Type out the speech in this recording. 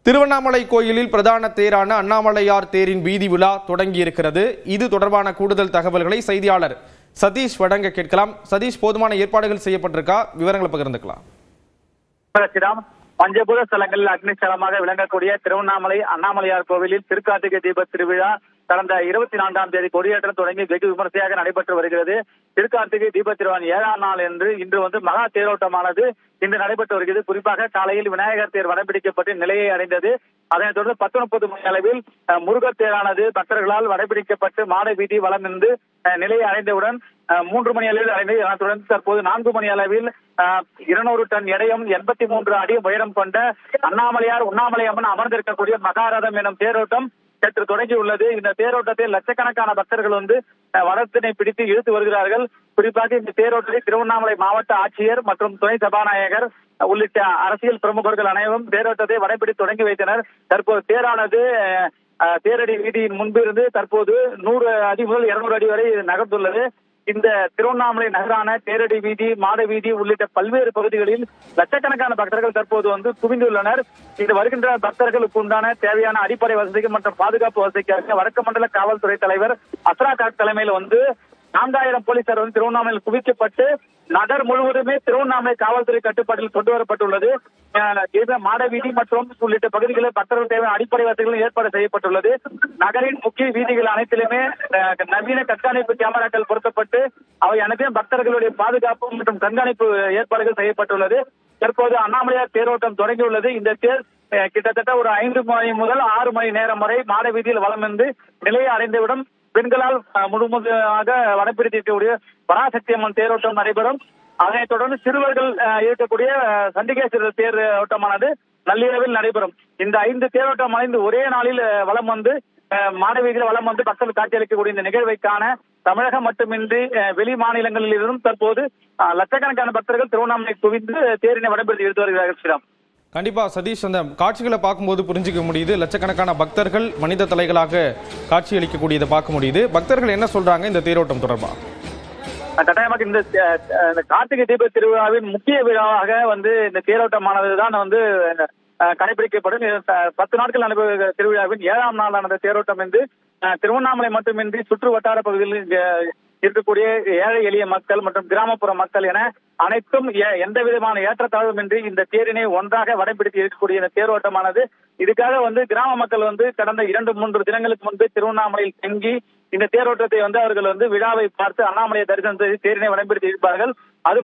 திருவண்ணாமலை கோயிலில் பிரதான தேரான அண்ணாமலையார் தேரின் வீதி விழா தொடங்கியிருக்கிறது. இது தொடர்பான கூடுதல் தகவல்களை செய்தியாளர் சதீஷ் வழங்க கேட்கலாம். சதீஷ், போதுமான ஏற்பாடுகள் செய்யப்பட்டிருக்கா? விவரங்களை பகிர்ந்துக்கலாம். பஞ்சபூத ஸ்தலங்களில் அக்னிஸ்தலமாக விளங்கக்கூடிய திருவண்ணாமலை அண்ணாமலையார் கோவிலில் திருக்கார்த்திகை தீப திருவிழா கடந்த 24ஆம் தேதி கொடியேற்றம் தொடங்கி வெகு விமர்சையாக நடைபெற்று வருகிறது. திருக்கார்த்திகை தீப திருவிழா 7ஆம் நாள் என்று இன்று மகா தேரோட்டமானது இன்று நடைபெற்று வருகிறது. குறிப்பாக காலையில் விநாயகர் தேர் வடைபிடிக்கப்பட்டு நிலையை அடைந்தது. அதனைத் தொடர்ந்து 10:30 மணி அளவில் முருகர் தேரானது பக்தர்களால் வடைபிடிக்கப்பட்டு மாட வீதி வலம் நின்று நிலையை அடைந்தவுடன் 3 மணி அளவில் அடைந்தது. அதனைத் தொடர்ந்து தற்போது 4 மணி அளவில் 200 டன் எடையும் 83 அடி உயரம் கொண்ட அண்ணாமலையார் உண்ணாமலை அம்மன் அமர்ந்திருக்கக்கூடிய மகாரதம் எனும் தேரோட்டம் நேற்று தொடங்கியுள்ளது. இந்த தேரோட்டத்தில் லட்சக்கணக்கான பக்தர்கள் வடத்தினை பிடித்து இழுத்து வருகிறார்கள். குறிப்பாக இந்த தேரோட்டத்தை திருவண்ணாமலை மாவட்ட ஆட்சியர் மற்றும் துணை சபாநாயகர் உள்ளிட்ட அரசியல் பிரமுகர்கள் அனைவரும் தேரோட்டத்தை வடைபிடி தொடங்கி வைத்தனர். தற்போது தேரானது தேரடி வீதியின் முன்பிருந்து தற்போது 100 அடி முதல் 200 அடி வரை நகர்ந்துள்ளது. இந்த திருவண்ணாமலை நகரான தேரடி வீதி, மாட வீதி உள்ளிட்ட பல்வேறு பகுதிகளில் லட்சக்கணக்கான பக்தர்கள் தற்போது குவிந்துள்ளனர். இது வருகின்ற பக்தர்களுக்கு உண்டான தேவையான அடிப்படை வசதிகள் மற்றும் பாதுகாப்பு வசதிக்காக வடக்கு மண்டல காவல்துறை தலைவர் அஸ்ரா காக் தலைமையில் 4000 போலீசார் திருவண்ணாமலையில் குவிக்கப்பட்டு நகர் முழுவதுமே திருவண்ணாமலை காவல்துறை கட்டுப்பாட்டில் கொண்டு வரப்பட்டுள்ளது. மாட வீதி மற்றும் உள்ளிட்ட பகுதிகளில் பக்தர்கள் தேவையான அடிப்படை வசதிகளும் ஏற்பாடு செய்யப்பட்டுள்ளது. நகரின் முக்கிய வீதிகள் அனைத்திலுமே நவீன கண்காணிப்பு கேமராக்கள் பொருத்தப்பட்டு அவை அனைத்தையும் பக்தர்களுடைய பாதுகாப்பு மற்றும் கண்காணிப்பு ஏற்பாடுகள் செய்யப்பட்டுள்ளது. தற்போது அண்ணாமலையார் தேரோட்டம் தொடங்கியுள்ளது. இந்த தேர் கிட்டத்தட்ட ஒரு 5 மணி முதல் 6 மணி நேரம் வரை மாட வீதியில் வலம் வந்து நிலையை அடைந்தவுடன் பெண்களால் முழுமையாக வடப்பிடித்திருக்கக்கூடிய பராசக்தி அம்மன் தேரோட்டம் நடைபெறும். அதனைத் தொடர்ந்து சிறுவர்கள் இருக்கக்கூடிய சண்டிகேஸ்வரர் தேர் ஓட்டமானது நள்ளிரவில் நடைபெறும். இந்த 5 தேரோட்டம் அடைந்து ஒரே நாளில் வலம் வந்து மாணவிகள் வலம் வந்து பக்தர்கள் காட்சியளிக்கக்கூடிய இந்த நிகழ்வைக்கான தமிழகம் மட்டுமின்றி வெளி மாநிலங்களில் இருந்தும் தற்போது லட்சக்கணக்கான பக்தர்கள் திருவண்ணாமலை குவிந்து தேரினை வடம்பிடித்து எடுத்து வருகிறார்கள். கண்டிப்பா சதீஷ், அந்த காட்சிகளை பார்க்கும்போது புரிஞ்சுக்க முடியுது. லட்சக்கணக்கான பக்தர்கள் மனித தலைகளாக காட்சியளிக்கக்கூடியதை பார்க்க முடியுது. பக்தர்கள் என்ன சொல்றாங்க இந்த தேரோட்டம் தொடர்பா? கட்டாயமாக இந்த கார்த்திகை தீப திருவிழாவின் முக்கிய விழாவாக இந்த தேரோட்டமானதுதான் கடைபிடிக்கப்படும். 10 நாட்கள் நடைபெறும் திருவிழாவின் 7ஆம் நாள் நடந்த தேரோட்டம் திருவண்ணாமலை மட்டுமின்றி சுற்று வட்டார பகுதிகளில் இருக்கக்கூடிய ஏழை எளிய மக்கள் மற்றும் கிராமப்புற மக்கள் என அனைத்தும் எந்த விதமான ஏற்றத்தாழ்வுமின்றி இந்த தேரினை ஒன்றாக வடைபிடித்து இருக்கக்கூடிய இந்த தேரோட்டமானது இதுக்காக கிராம மக்கள் கடந்த 2-3 தினங்களுக்கு முன்பு திருவண்ணாமலையில் தங்கி இந்த தேரோட்டத்தை அவர்கள் விழாவை பார்த்து அண்ணாமலையை தரிசனம் செய்து தேரினை வடைபிடித்து இருப்பார்கள். அது